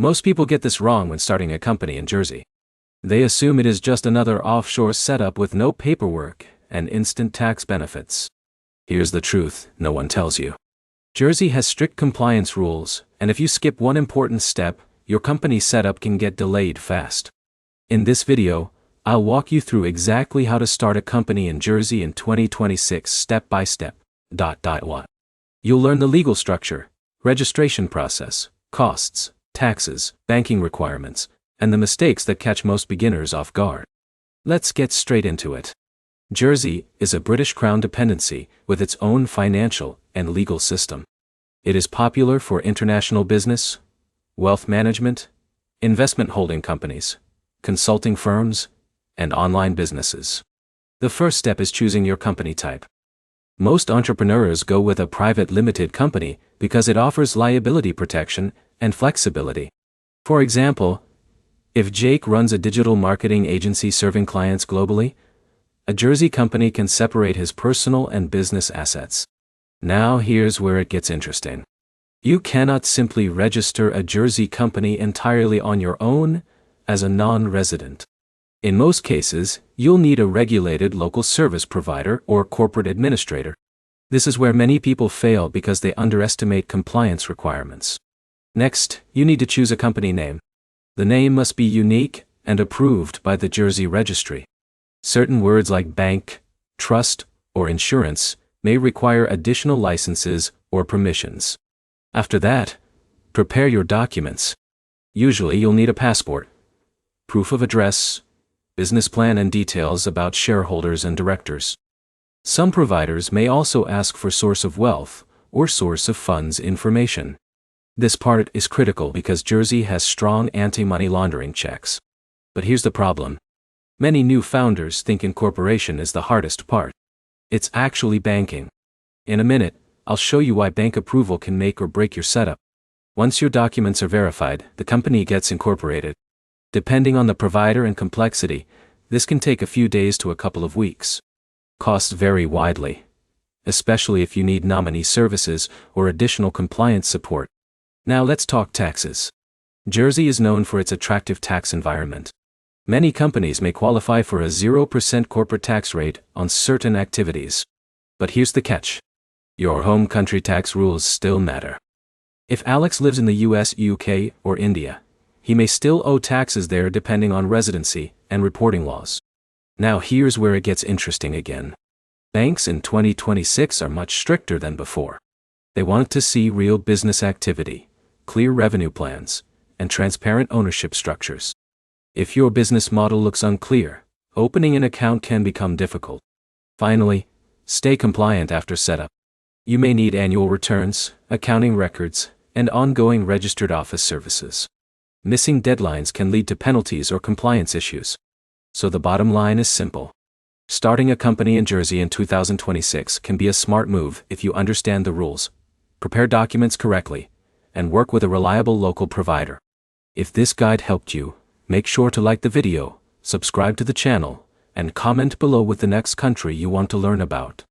Most people get this wrong when starting a company in Jersey. They assume it is just another offshore setup with no paperwork and instant tax benefits. Here's the truth no one tells you. Jersey has strict compliance rules, and if you skip one important step, your company setup can get delayed fast. In this video, I'll walk you through exactly how to start a company in Jersey in 2026 step by step. You'll learn the legal structure, registration process, costs, taxes, banking requirements, and the mistakes that catch most beginners off guard. Let's get straight into it. Jersey is a British Crown dependency with its own financial and legal system. It is popular for international business, wealth management, investment holding companies, consulting firms, and online businesses. The first step is choosing your company type. Most entrepreneurs go with a private limited company because it offers liability protection and flexibility. For example, if Jake runs a digital marketing agency serving clients globally, a Jersey company can separate his personal and business assets. Now here's where it gets interesting. You cannot simply register a Jersey company entirely on your own as a non-resident. In most cases, you'll need a regulated local service provider or corporate administrator. This is where many people fail because they underestimate compliance requirements. Next, you need to choose a company name. The name must be unique and approved by the Jersey Registry. Certain words like bank, trust, or insurance may require additional licenses or permissions. After that, prepare your documents. Usually you'll need a passport, proof of address, business plan and details about shareholders and directors. Some providers may also ask for source of wealth or source of funds information. This part is critical because Jersey has strong anti-money laundering checks. But here's the problem. Many new founders think incorporation is the hardest part. It's actually banking. In a minute, I'll show you why bank approval can make or break your setup. Once your documents are verified, the company gets incorporated. Depending on the provider and complexity, this can take a few days to a couple of weeks. Costs vary widely, especially if you need nominee services or additional compliance support. Now let's talk taxes. Jersey is known for its attractive tax environment. Many companies may qualify for a 0% corporate tax rate on certain activities. But here's the catch. Your home country tax rules still matter. If Alex lives in the US, UK, or India, he may still owe taxes there depending on residency and reporting laws. Now here's where it gets interesting again. Banks in 2026 are much stricter than before. They want to see real business activity, clear revenue plans, and transparent ownership structures. If your business model looks unclear, opening an account can become difficult. Finally, stay compliant after setup. You may need annual returns, accounting records, and ongoing registered office services. Missing deadlines can lead to penalties or compliance issues. So the bottom line is simple. Starting a company in Jersey in 2026 can be a smart move if you understand the rules, prepare documents correctly, and work with a reliable local provider. If this guide helped you, make sure to like the video, subscribe to the channel, and comment below with the next country you want to learn about.